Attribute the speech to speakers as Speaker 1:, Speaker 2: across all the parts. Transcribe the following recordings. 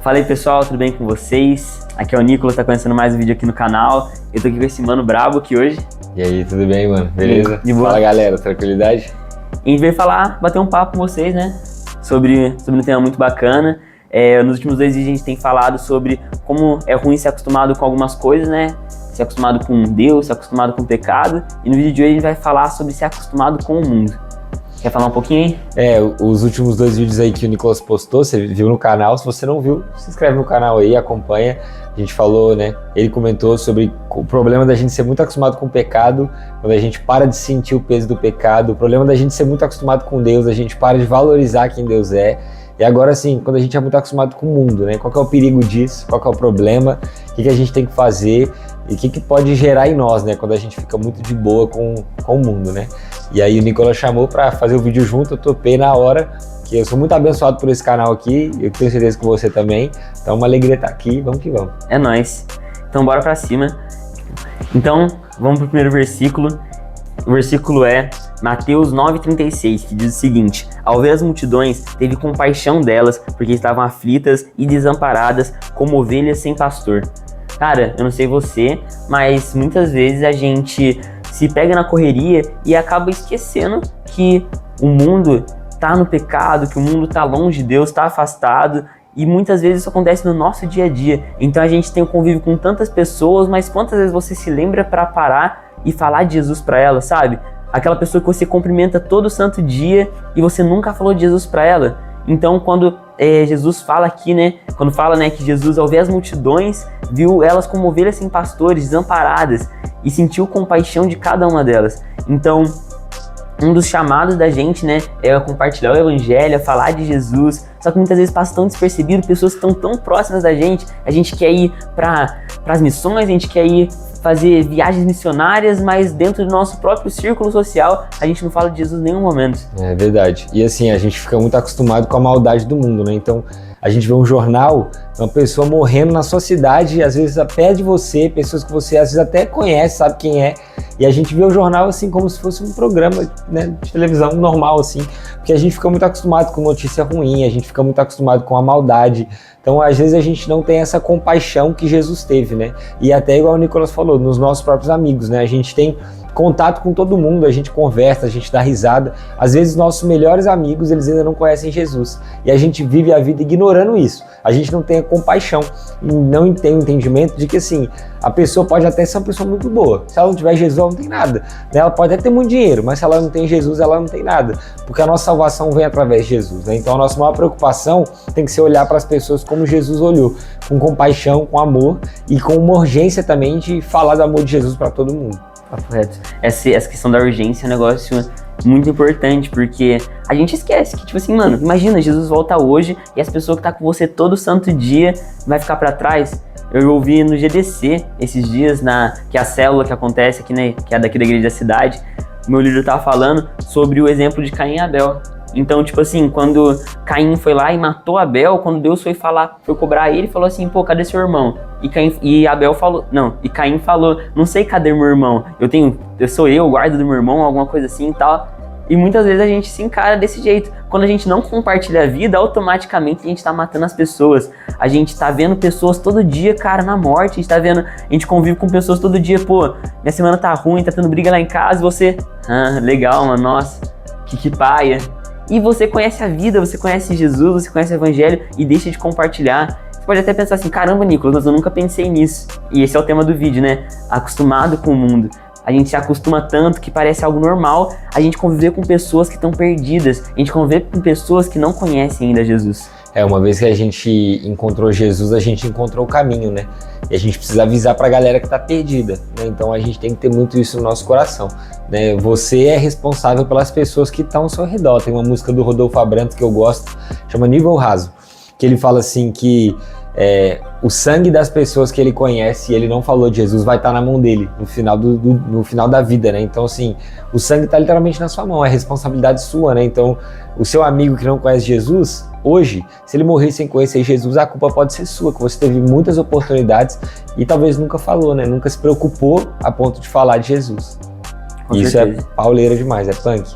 Speaker 1: Fala aí pessoal, tudo bem com vocês? Aqui é o Nicolas, tá conhecendo mais um vídeo aqui no canal. Eu tô aqui com esse mano brabo aqui hoje.
Speaker 2: E aí, tudo bem, mano? Beleza?
Speaker 1: De boa.
Speaker 2: Fala galera, tranquilidade?
Speaker 1: E a gente veio bater um papo com vocês, né? Sobre um tema muito bacana. Nos últimos 2 vídeos a gente tem falado sobre como é ruim ser acostumado com algumas coisas, né? Ser acostumado com Deus, ser acostumado com o pecado. E no vídeo de hoje a gente vai falar sobre ser acostumado com o mundo. Quer falar um pouquinho aí?
Speaker 2: Os últimos 2 vídeos aí que o Nicolas postou, você viu no canal. Se você não viu, se inscreve no canal aí, acompanha. A gente falou, né? Ele comentou sobre o problema da gente ser muito acostumado com o pecado, quando a gente para de sentir o peso do pecado. O problema da gente ser muito acostumado com Deus, a gente para de valorizar quem Deus é. E agora sim, quando a gente é muito acostumado com o mundo, né? Qual que é o perigo disso? Qual que é o problema? O que a gente tem que fazer? E o que pode gerar em nós, né? Quando a gente fica muito de boa com o mundo, né? E aí o Nicolas chamou para fazer o vídeo junto, eu topei na hora, que eu sou muito abençoado por esse canal aqui, eu tenho certeza que você também. Então uma alegria estar aqui, vamos que vamos.
Speaker 1: É nóis. Então bora pra cima. Então, vamos pro primeiro versículo. O versículo é Mateus 9,36, que diz o seguinte: ao ver as multidões, teve compaixão delas, porque estavam aflitas e desamparadas, como ovelhas sem pastor. Cara, eu não sei você, mas muitas vezes a gente se pega na correria e acaba esquecendo que o mundo tá no pecado, que o mundo tá longe de Deus, tá afastado. E muitas vezes isso acontece no nosso dia a dia. Então a gente tem um convívio com tantas pessoas, mas quantas vezes você se lembra para parar e falar de Jesus para ela, sabe? Aquela pessoa que você cumprimenta todo santo dia e você nunca falou de Jesus para ela. Então quando Jesus fala aqui, né? Quando fala, né, que Jesus, ao ver as multidões, viu elas como ovelhas sem pastores, desamparadas, e sentiu compaixão de cada uma delas. Então, um dos chamados da gente, né, é compartilhar o evangelho, é falar de Jesus. Só que muitas vezes passa tão despercebido, pessoas que estão tão próximas da gente. A gente quer ir para as missões, a gente quer ir fazer viagens missionárias, mas dentro do nosso próprio círculo social, a gente não fala de Jesus em nenhum momento.
Speaker 2: É verdade. E assim, a gente fica muito acostumado com a maldade do mundo, né? Então, a gente vê um jornal, uma pessoa morrendo na sua cidade, às vezes perto de você, pessoas que você às vezes até conhece, sabe quem é, e a gente vê o jornal assim como se fosse um programa, né, de televisão normal, assim, porque a gente fica muito acostumado com notícia ruim, a gente fica muito acostumado com a maldade. Então, às vezes a gente não tem essa compaixão que Jesus teve, né? E até igual o Nicolas falou, nos nossos próprios amigos, né? A gente tem contato com todo mundo, a gente conversa, a gente dá risada. Às vezes nossos melhores amigos, eles ainda não conhecem Jesus. E a gente vive a vida ignorando isso. A gente não tem a compaixão e não tem o entendimento de que, assim, a pessoa pode até ser uma pessoa muito boa. Se ela não tiver Jesus, ela não tem nada. Ela pode até ter muito dinheiro, mas se ela não tem Jesus, ela não tem nada. Porque a nossa salvação vem através de Jesus, né? Então a nossa maior preocupação tem que ser olhar para as pessoas como Jesus olhou, com compaixão, com amor e com uma urgência também de falar do amor de Jesus para todo mundo.
Speaker 1: Correto. Essa questão da urgência é um negócio muito importante, porque a gente esquece que, tipo assim, mano, imagina, Jesus volta hoje e as pessoas que tá com você todo santo dia vai ficar pra trás. Eu ouvi no GDC esses dias, que é a célula que acontece aqui, né, que é daqui da igreja da cidade, o meu líder tava falando sobre o exemplo de Caim e Abel. Então, tipo assim, quando Caim foi lá e matou Abel, quando Deus foi cobrar ele, falou assim, pô, cadê seu irmão? E Caim falou, não sei cadê meu irmão, sou eu, o guarda do meu irmão, alguma coisa assim e tal. E muitas vezes a gente se encara desse jeito. Quando a gente não compartilha a vida, automaticamente a gente tá matando as pessoas. A gente tá vendo pessoas todo dia, cara, na morte. A gente convive com pessoas todo dia, pô, minha semana tá ruim, tá tendo briga lá em casa, e você, legal, mano, nossa, que paia. E você conhece a vida, você conhece Jesus, você conhece o evangelho e deixa de compartilhar. Você pode até pensar assim, caramba, Nicolas, mas eu nunca pensei nisso. E esse é o tema do vídeo, né? Acostumado com o mundo. A gente se acostuma tanto que parece algo normal a gente conviver com pessoas que estão perdidas. A gente conviver com pessoas que não conhecem ainda Jesus.
Speaker 2: Uma vez que a gente encontrou Jesus, a gente encontrou o caminho, né? E a gente precisa avisar pra galera que tá perdida, né? Então a gente tem que ter muito isso no nosso coração, né? Você é responsável pelas pessoas que estão ao seu redor. Tem uma música do Rodolfo Abrantes que eu gosto, chama Nível Raso, que ele fala assim que o sangue das pessoas que ele conhece e ele não falou de Jesus vai estar na mão dele no final da vida, né? Então, assim, o sangue está literalmente na sua mão, é responsabilidade sua, né? Então, o seu amigo que não conhece Jesus, hoje, se ele morrer sem conhecer Jesus, a culpa pode ser sua, que você teve muitas oportunidades e talvez nunca falou, né? Nunca se preocupou a ponto de falar de Jesus.
Speaker 1: Com
Speaker 2: Isso
Speaker 1: certeza.
Speaker 2: é pauleira demais, é punk.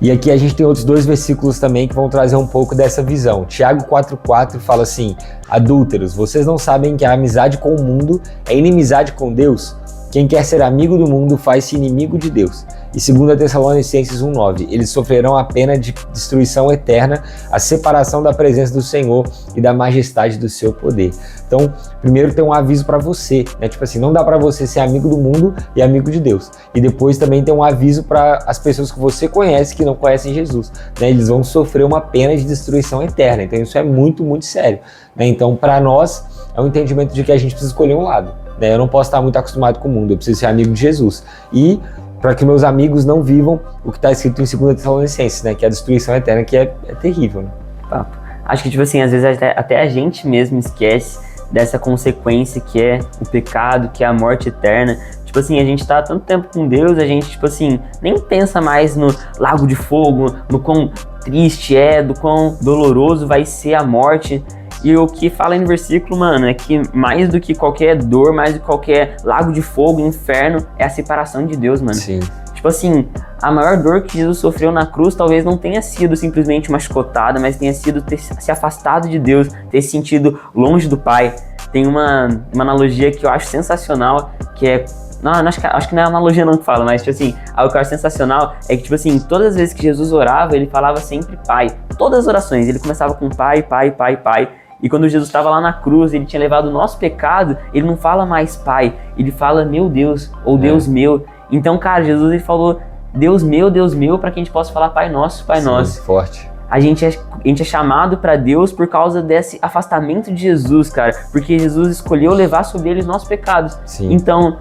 Speaker 2: E aqui a gente tem outros 2 versículos também que vão trazer um pouco dessa visão. Tiago 4,4 fala assim: adúlteros, vocês não sabem que a amizade com o mundo é inimizade com Deus? Quem quer ser amigo do mundo faz-se inimigo de Deus. E 2 Tessalonicenses 1,9, eles sofrerão a pena de destruição eterna, a separação da presença do Senhor e da majestade do seu poder. Então, primeiro tem um aviso para você, né? Tipo assim, não dá para você ser amigo do mundo e amigo de Deus. E depois também tem um aviso para as pessoas que você conhece que não conhecem Jesus, né? Eles vão sofrer uma pena de destruição eterna. Então isso é muito, muito sério, né? Então, para nós, é um entendimento de que a gente precisa escolher um lado, né? Eu não posso estar muito acostumado com o mundo, eu preciso ser amigo de Jesus. E para que meus amigos não vivam o que está escrito em 2 Tessalonicenses, né? Que é a destruição eterna, que é terrível, né?
Speaker 1: Papo. Acho que, tipo assim, às vezes até a gente mesmo esquece dessa consequência que é o pecado, que é a morte eterna. Tipo assim, a gente tá há tanto tempo com Deus, a gente, tipo assim, nem pensa mais no lago de fogo, no quão triste é, do quão doloroso vai ser a morte. E o que fala no versículo, mano, é que mais do que qualquer dor, mais do que qualquer lago de fogo, inferno, é a separação de Deus, mano.
Speaker 2: Sim.
Speaker 1: Tipo assim, a maior dor que Jesus sofreu na cruz talvez não tenha sido simplesmente uma chicotada, mas tenha sido ter se afastado de Deus, ter se sentido longe do Pai. Tem uma analogia que eu acho sensacional, que é... Não, acho que não é analogia não que fala, mas tipo assim, algo que eu acho sensacional é que, tipo assim, todas as vezes que Jesus orava, ele falava sempre Pai. Todas as orações, ele começava com Pai, Pai, Pai, Pai. E quando Jesus estava lá na cruz, ele tinha levado o nosso pecado, ele não fala mais Pai, ele fala meu Deus, ou Deus meu. Então, cara, Jesus ele falou Deus meu, para que a gente possa falar Pai Nosso, Pai Nosso.
Speaker 2: Forte.
Speaker 1: A gente é chamado para Deus por causa desse afastamento de Jesus, cara, porque Jesus escolheu levar sobre ele os nossos pecados.
Speaker 2: Sim.
Speaker 1: Então,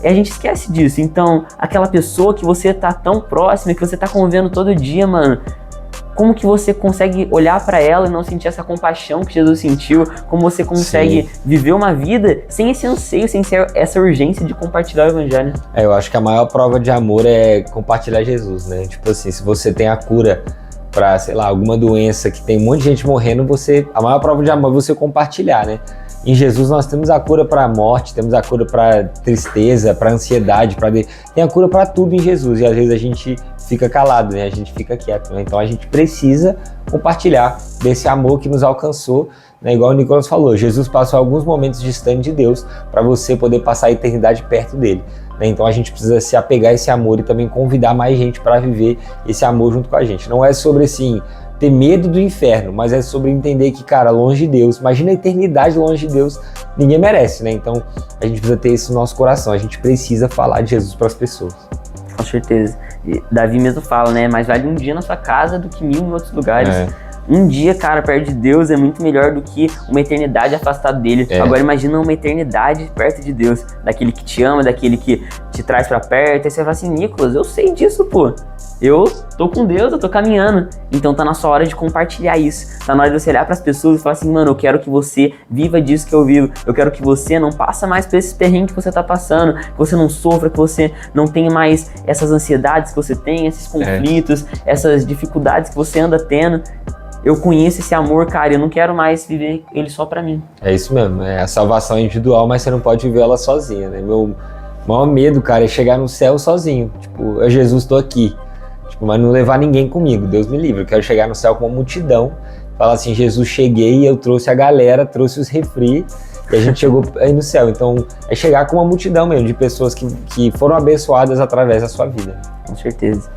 Speaker 1: a gente esquece disso. Então, aquela pessoa que você tá tão próxima, que você tá convivendo todo dia, mano, como que você consegue olhar para ela e não sentir essa compaixão que Jesus sentiu? Como você consegue viver uma vida sem esse anseio, sem essa urgência de compartilhar o evangelho?
Speaker 2: Eu acho que a maior prova de amor é compartilhar Jesus, né? Tipo assim, se você tem a cura para, sei lá, alguma doença que tem um monte de gente morrendo, a maior prova de amor é você compartilhar, né? Em Jesus nós temos a cura para a morte, temos a cura para tristeza, para ansiedade, tem a cura para tudo em Jesus, e às vezes a gente fica calado, né? A gente fica quieto, né? Então a gente precisa compartilhar desse amor que nos alcançou, né? Igual o Nicolas falou, Jesus passou alguns momentos distante de Deus para você poder passar a eternidade perto dele, né? Então a gente precisa se apegar a esse amor e também convidar mais gente para viver esse amor junto com a gente. Não é sobre assim ter medo do inferno, mas é sobre entender que, cara, longe de Deus, imagina a eternidade longe de Deus, ninguém merece, né? Então a gente precisa ter isso no nosso coração, a gente precisa falar de Jesus para as pessoas.
Speaker 1: Com certeza. E Davi mesmo fala, né? Mais vale um dia na sua casa do que 1000 em outros lugares. Um dia, cara, perto de Deus é muito melhor do que uma eternidade afastado dele. Agora imagina uma eternidade perto de Deus, daquele que te ama, daquele que te traz pra perto. Aí você fala assim, Nicolas, eu sei disso, pô. Eu tô com Deus, eu tô caminhando. Então tá na sua hora de compartilhar isso. Tá na hora de você olhar pras pessoas e falar assim, mano, eu quero que você viva disso que eu vivo. Eu quero que você não passe mais por esses perrengues que você tá passando, que você não sofra, que você não tenha mais essas ansiedades que você tem, esses conflitos, essas dificuldades que você anda tendo. Eu conheço esse amor, cara, eu não quero mais viver ele só pra mim.
Speaker 2: É isso mesmo, a salvação é individual, mas você não pode viver ela sozinha, né? Meu maior medo, cara, é chegar no céu sozinho. Tipo, eu, Jesus, tô aqui. Tipo, mas não levar ninguém comigo, Deus me livre. Eu quero chegar no céu com uma multidão, falar assim, Jesus, cheguei, eu trouxe a galera, trouxe os refri, e a gente chegou aí no céu. Então, é chegar com uma multidão mesmo, de pessoas que foram abençoadas através da sua vida.
Speaker 1: Com certeza.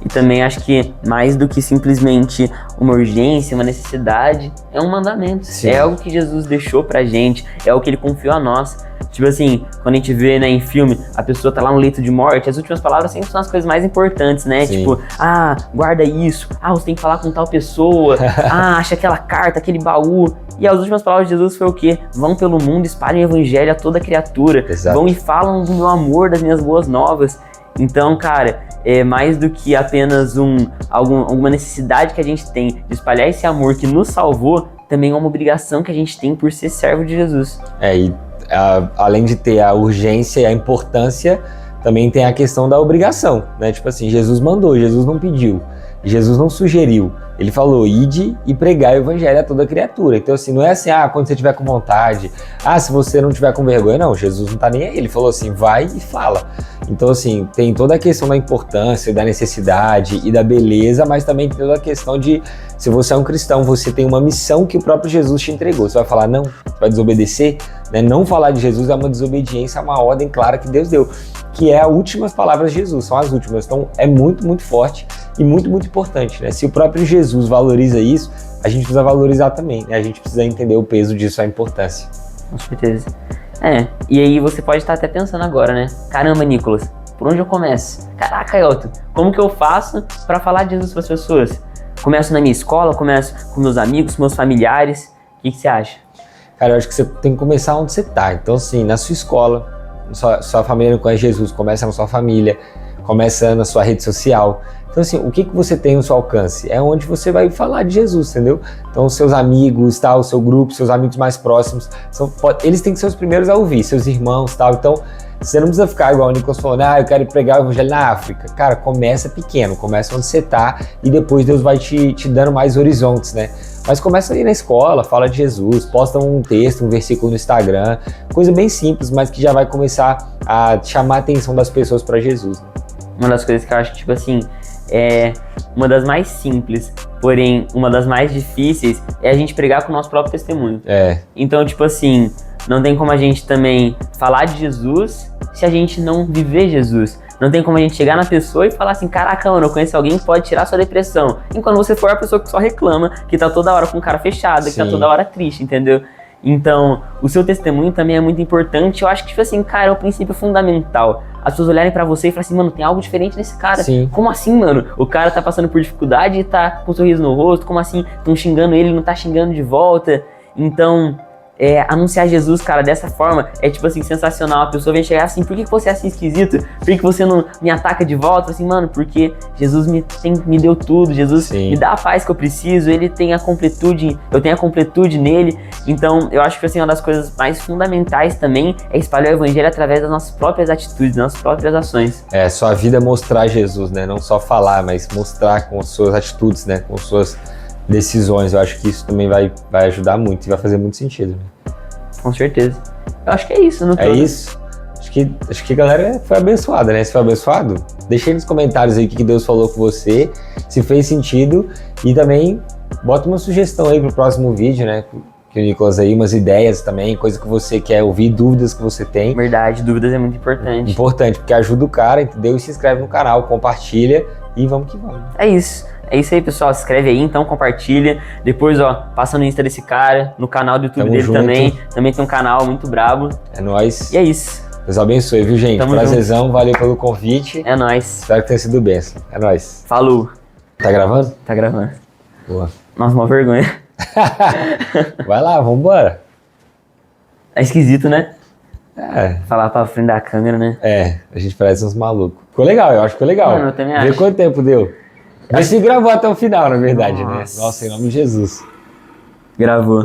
Speaker 1: E também acho que mais do que simplesmente uma urgência, uma necessidade, é um mandamento.
Speaker 2: Sim.
Speaker 1: É algo que Jesus deixou pra gente, é o que ele confiou a nós. Tipo assim, quando a gente vê, né, em filme, a pessoa tá lá no leito de morte, as últimas palavras sempre são as coisas mais importantes, né?
Speaker 2: Sim.
Speaker 1: Tipo, guarda isso, você tem que falar com tal pessoa, acha aquela carta, aquele baú. E as últimas palavras de Jesus foi o quê? Vão pelo mundo, espalhem o evangelho a toda criatura.
Speaker 2: Exato.
Speaker 1: Vão e falam do meu amor, das minhas boas novas. Então, cara, é mais do que apenas alguma necessidade que a gente tem de espalhar esse amor que nos salvou, também é uma obrigação que a gente tem por ser servo de Jesus.
Speaker 2: Além de ter a urgência e a importância, também tem a questão da obrigação, né? Tipo assim, Jesus mandou, Jesus não pediu, Jesus não sugeriu. Ele falou, ide e pregai o evangelho a toda criatura. Então assim, não é assim, quando você tiver com vontade, se você não tiver com vergonha. Não, Jesus não tá nem aí. Ele falou assim, vai e fala. Então, assim, tem toda a questão da importância, da necessidade e da beleza, mas também tem toda a questão de, se você é um cristão, você tem uma missão que o próprio Jesus te entregou. Você vai falar não? Você vai desobedecer? Né? Não falar de Jesus é uma desobediência, é uma ordem clara que Deus deu, que é as últimas palavras de Jesus, são as últimas. Então, é muito, muito forte e muito, muito importante, né? Se o próprio Jesus valoriza isso, a gente precisa valorizar também, né? A gente precisa entender o peso disso, a importância.
Speaker 1: Com certeza. E aí você pode estar até pensando agora, né? Caramba, Nicolas, por onde eu começo? Caraca, Elton, como que eu faço para falar de Jesus para as pessoas? Começo na minha escola, começo com meus amigos, com meus familiares. O que você acha?
Speaker 2: Cara, eu acho que você tem que começar onde você tá. Então, assim, na sua escola, sua família não conhece Jesus, começa na sua família, começa na sua rede social. Então, assim, o que você tem no seu alcance? É onde você vai falar de Jesus, entendeu? Então, os seus amigos, tal, o seu grupo, seus amigos mais próximos, eles têm que ser os primeiros a ouvir, seus irmãos, tal. Então, você não precisa ficar igual o Nicolas falando, eu quero pregar o evangelho na África. Cara, começa pequeno, começa onde você tá e depois Deus vai te dando mais horizontes, né? Mas começa aí na escola, fala de Jesus, posta um texto, um versículo no Instagram, coisa bem simples, mas que já vai começar a chamar a atenção das pessoas para Jesus, né?
Speaker 1: Uma das coisas que eu acho que, tipo assim, é uma das mais simples, porém uma das mais difíceis, é a gente pregar com o nosso próprio testemunho. Então, tipo assim, não tem como a gente também falar de Jesus se a gente não viver Jesus. Não tem como a gente chegar na pessoa e falar assim, caraca, mano, eu conheço alguém que pode tirar sua depressão. Enquanto você for a pessoa que só reclama, que tá toda hora com cara fechada, que tá toda hora triste, entendeu? Então, o seu testemunho também é muito importante. Eu acho que, tipo assim, cara, é o princípio fundamental. As pessoas olharem pra você e falarem assim, mano, tem algo diferente nesse cara.
Speaker 2: Sim.
Speaker 1: Como assim, mano? O cara tá passando por dificuldade e tá com um sorriso no rosto. Como assim? Tão xingando ele, não tá xingando de volta. Então, anunciar Jesus, cara, dessa forma, é tipo assim, sensacional. A pessoa vem chegar assim, por que você é assim esquisito? Por que você não me ataca de volta? Assim, mano, porque Jesus me deu tudo, Jesus me dá a paz que eu preciso, ele tem a completude, eu tenho a completude nele. Então, eu acho que assim, uma das coisas mais fundamentais também é espalhar o evangelho através das nossas próprias atitudes, das nossas próprias ações.
Speaker 2: Sua vida é mostrar Jesus, né? Não só falar, mas mostrar com as suas atitudes, né? Com suas decisões. Eu acho que isso também vai ajudar muito e vai fazer muito sentido, né?
Speaker 1: Com certeza. Eu acho que é isso, não
Speaker 2: É isso. Acho que a galera foi abençoada, né? Se foi abençoado, deixa aí nos comentários aí o que Deus falou com você, se fez sentido, e também bota uma sugestão aí pro próximo vídeo, né? Que o Nicolas aí, umas ideias também, coisa que você quer ouvir, dúvidas que você tem.
Speaker 1: Verdade, dúvidas é muito importante.
Speaker 2: Importante, porque ajuda o cara, entendeu? E se inscreve no canal, compartilha e vamos que vamos.
Speaker 1: É isso. É isso aí, pessoal. Se inscreve aí, então, compartilha. Depois, passa no Insta desse cara, no canal do YouTube
Speaker 2: Tamo
Speaker 1: dele
Speaker 2: junto.
Speaker 1: também. Também tem um canal muito brabo.
Speaker 2: É nóis.
Speaker 1: E é isso.
Speaker 2: Deus abençoe, viu, gente?
Speaker 1: Tamo
Speaker 2: Prazerzão, junto. Valeu pelo convite.
Speaker 1: É nóis.
Speaker 2: Espero que tenha sido bênção. É nóis.
Speaker 1: Falou.
Speaker 2: Tá gravando?
Speaker 1: Tá gravando.
Speaker 2: Boa.
Speaker 1: Nossa, uma vergonha.
Speaker 2: Vai lá, vambora.
Speaker 1: É esquisito, né? Falar pra frente da câmera, né?
Speaker 2: A gente parece uns malucos. Ficou legal, eu acho que ficou legal.
Speaker 1: Mano, eu também acho.
Speaker 2: Vê quanto tempo deu. Mas se gravou até o final, na verdade, né? Nossa, em nome de Jesus.
Speaker 1: Gravou.